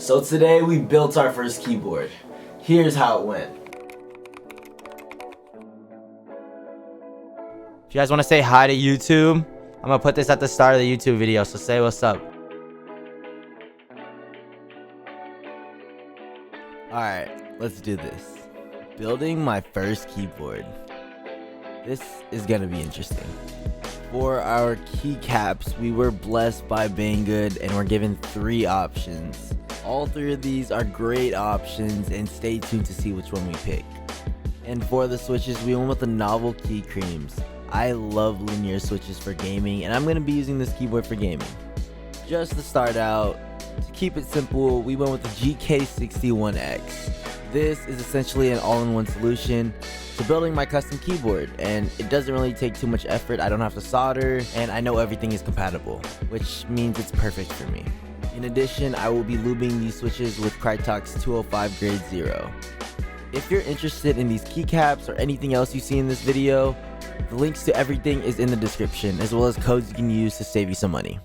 So today we built our first keyboard. Here's how it went. If you guys want to say hi to YouTube, I'm gonna put this at the start of the YouTube video, so say what's up. Alright, let's do this. Building my first keyboard. This is gonna be interesting. For our keycaps, we were blessed by Banggood and we're given 3 options. All 3 of these are great options, and stay tuned to see which one we pick. And for the switches, we went with the novel key creams. I love linear switches for gaming, and I'm going to be using this keyboard for gaming. Just to start out, to keep it simple, we went with the GK61X. This is essentially an all-in-one solution to building my custom keyboard, and it doesn't really take too much effort. I don't have to solder, and I know everything is compatible, which means it's perfect for me. In addition, I will be lubing these switches with Krytox 205 grade 0. If you're interested in these keycaps or anything else you see in this video, the links to everything is in the description, as well as codes you can use to save you some money.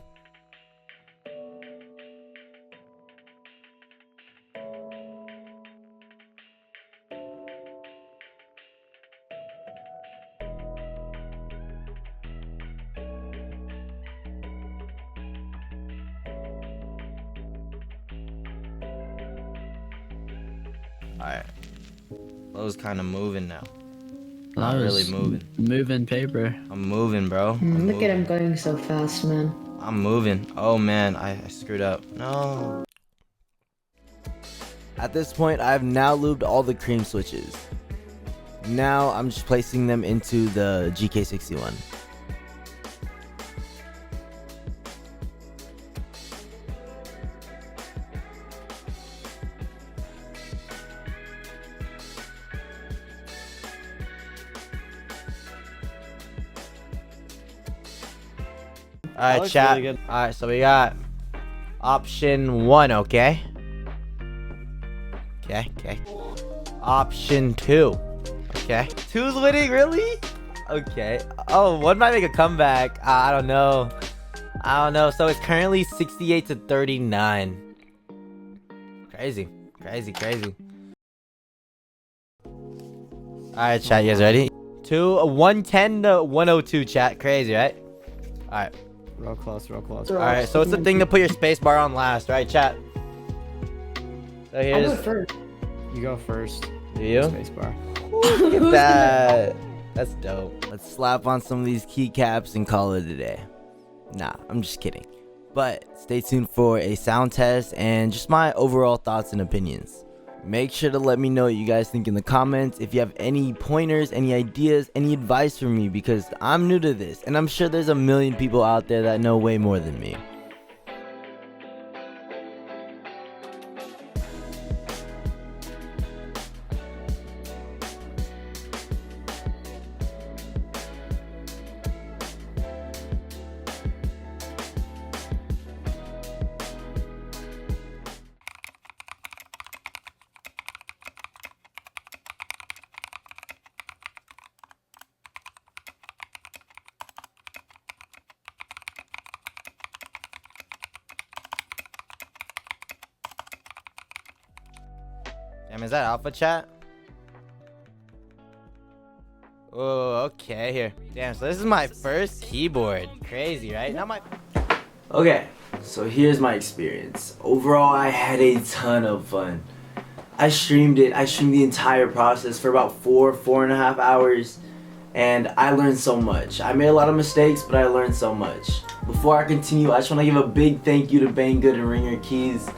Alright, Lo's kind of moving now. Not really moving. Moving paper. I'm moving, bro. Look at him going so fast, man. I'm moving. Oh man, I screwed up. No. At this point, I've now lubed all the cream switches. Now I'm just placing them into the GK61. Alright, chat. Really Alright, so we got option 1, okay? Okay. Option 2. Okay. 2's winning, really? Okay. Oh, 1 might make a comeback. I don't know. So it's currently 68 to 39. Crazy. Alright, chat, you guys ready? 110 to 102, chat. Crazy, right? Alright. Real close. Alright, so it's the thing to put your space bar on last, right, chat? So here's... I'll go first. You go first. Do you? Space bar. Look at that. That's dope. Let's slap on some of these keycaps and call it a day. Nah, I'm just kidding. But stay tuned for a sound test and just my overall thoughts and opinions. Make sure to let me know what you guys think in the comments. If you have any pointers, any ideas, any advice for me, because I'm new to this and I'm sure there's a million people out there that know way more than me. Damn, is that alpha chat? Oh, okay, here. Damn, so this is my first keyboard. Crazy, right? Not my... Okay, so here's my experience. Overall, I had a ton of fun. I streamed it. I streamed the entire process for about 4.5 hours, and I learned so much. I made a lot of mistakes, but I learned so much. Before I continue, I just want to give a big thank you to Banggood and Ringer Keys.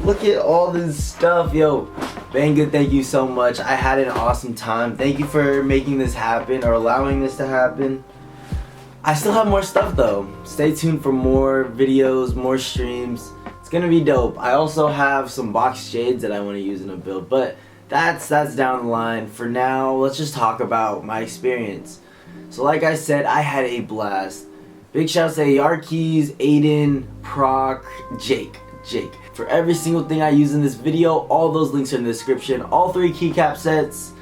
Look at all this stuff, yo. Banggood, thank you so much. I had an awesome time. Thank you for making this happen or allowing this to happen. I still have more stuff though. Stay tuned for more videos, more streams. It's gonna be dope. I also have some box shades that I want to use in a build, but that's down the line. For now, let's just talk about my experience. So like I said, I had a blast. Big shouts to Yarkeys, Aiden, Proc, Jake. For every single thing I use in this video, all those links are in the description. All 3 keycap sets,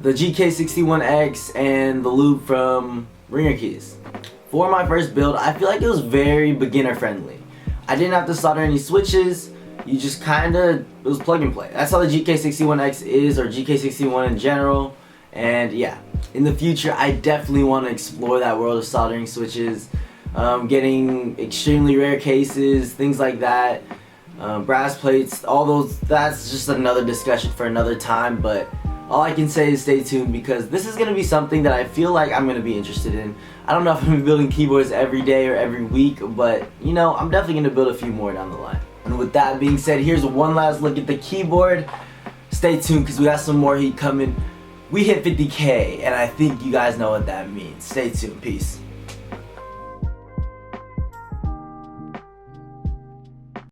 the GK61X, and the lube from Ringer Keys. For my first build, I feel like it was very beginner friendly. I didn't have to solder any switches. you just it was plug and play. That's how the GK61X is, or GK61 in general. And yeah, in the future I definitely want to explore that world of soldering switches, getting extremely rare cases, things like that, brass plates, all those. That's just another discussion for another time, but all I can say is stay tuned, because this is going to be something that I feel like I'm going to be interested in. I don't know if I'm going to be building keyboards every day or every week, but you know, I'm definitely going to build a few more down the line. And with that being said, here's one last look at the keyboard. Stay tuned, because we got some more heat coming. We hit 50K, and I think you guys know what that means. Stay tuned. Peace.